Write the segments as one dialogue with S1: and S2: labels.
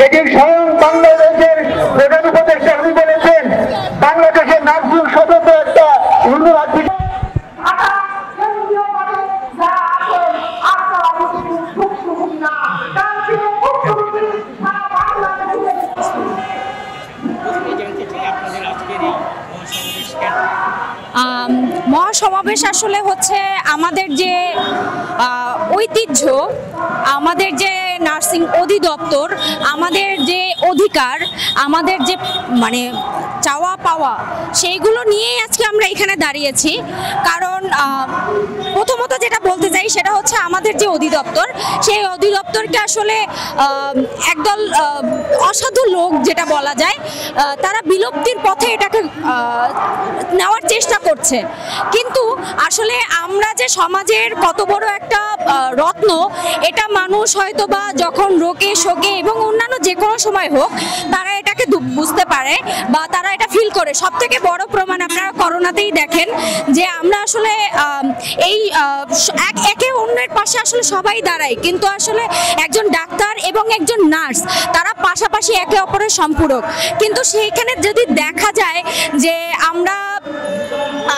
S1: দেখি স্বয়ং বাংলাদেশের প্রধান উপদেষ্টা উনি বলেছেন বাংলাদেশের নার্সিং সতত একটা উন্নয়ন
S2: মহাসমাবেশ আসলে হচ্ছে আমাদের যে ঐতিহ্য, আমাদের যে নার্সিং অধিদপ্তর, আমাদের যে অধিকার, আমাদের যে মানে চাওয়া পাওয়া, সেইগুলো নিয়েই আজকে আমরা এখানে দাঁড়িয়েছি। কারণ প্রথমত যেটা বলতে চাই সেটা হচ্ছে আমাদের যে অধিদপ্তর, সেই অধিদপ্তরকে আসলে একদল অসাধু লোক যেটা বলা যায়, তারা বিলুপ্তির পথে এটাকে নেওয়ার চেষ্টা করছে। কিন্তু আসলে আমরা যে সমাজের কত বড় একটা রত্ন, এটা মানুষ হয়তো বা যখন রোগে শোকে এবং অন্যান্য যে কোনো সময় হোক তারা এটাকে বুঝতে পারে বা তারা এটা ফিল করে। সব থেকে বড় প্রমাণ আপনারা করোনাতেই দেখেন যে আমরা আসলে এই একে অন্যের পাশে আসলে সবাই দাঁড়াই, কিন্তু আসলে একজন ডাক্তার এবং একজন নার্স তারা পাশাপাশি একে অপরের সম্পূরক। কিন্তু সেইখানে যদি দেখা যায় যে আমরা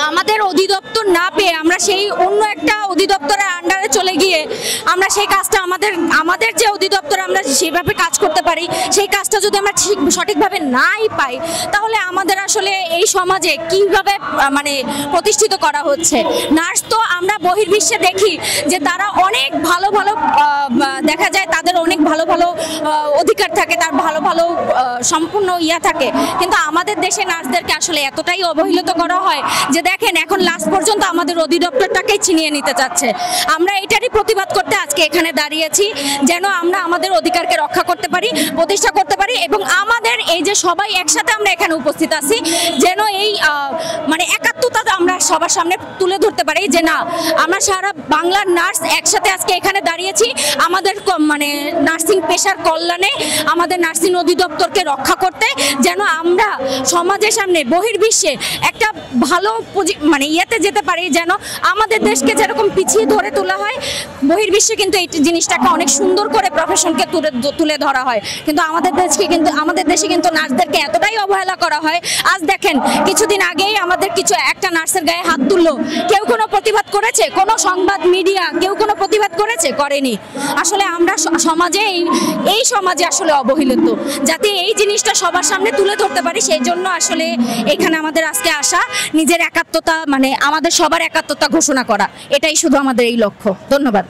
S2: আমাদের অধিদপ্তর না পেয়ে আমরা সেই অন্য একটা অধিদপ্তরের আন্ডারে চলে গিয়ে আমরা সেই কাজটা আমাদের যে অধিদপ্তর আমরা সেভাবে কাজ করতে পারি, সেই কাজটা যদি আমরা সঠিকভাবে নাই পাই, তাহলে আমাদের আসলে এই সমাজে কিভাবে মানে প্রতিষ্ঠিত করা হচ্ছে। নার্স তো আমরা বহির্বিশ্বে দেখি যে তারা অনেক ভালো ভালো দেখা যায়, তাদের অনেক ভালো ভালো অধিকার থাকে, তার ভালো ভালো সম্পূর্ণ থাকে, কিন্তু আমাদের দেশে নার্সদেরকে আসলে এতটাই অবহেলিত করা হয় যে দেখেন এখন লাস্ট পর্যন্ত আমাদের অধিদপ্তরটাকেই ছিনিয়ে নিতে চাচ্ছে। আমরা এটারই প্রতিবাদ করতে আজকে এখানে দাঁড়িয়েছি, যেন আমরা আমাদের অধিকারকে রক্ষা করতে পারি, প্রতিষ্ঠা করতে পারি, এবং আমাদের এই যে সবাই একসাথে আমরা এখানে উপস্থিত আছি, যেন এই মানে একাত্মতা আমরা সবার সামনে তুলে ধরতে পারি যে না, আমরা সারা বাংলার নার্স একসাথে আজকে এখানে দাঁড়িয়েছি আমাদের মানে নার্সিং পেশার কল্যাণে, আমাদের নার্সিং অধিদপ্তরকে রক্ষা করতে, যেন আমরা সমাজের সামনে বহির্বিশ্বে একটা ভালো মানে যেতে পারি, যেন আমাদের দেশকে যেরকম পিছিয়ে ধরে তোলা হয়, বহির্বিশ্বে কিন্তু এই জিনিসটাকে অনেক সুন্দর করে প্রফেশনকে তুলে ধরা হয়। কিন্তু আমাদের দেশে কিন্তু নার্সদেরকে এতটাই অবহেলা করা হয়। আজ দেখেন কিছুদিন আগেই আমাদের একটা নার্সের গায়ে হাত তুললো, কেউ কোনো প্রতিবাদ করেছে? কোনো সংবাদ মিডিয়া কেউ কোনো প্রতিবাদ করেছে? করেনি। আসলে আমরা সমাজে এই সমাজে আসলে অবহেলিত, যাতে এই জিনিসটা সবার সামনে তুলে ধরতে পারি, সেই জন্য আসলে এখানে আমাদের আজকে আসা, নিজের একাত্মতা মানে আমাদের সবার একাত্মতা ঘোষণা করা, এটাই শুধু আমাদের এই লক্ষ্য। ধন্যবাদ।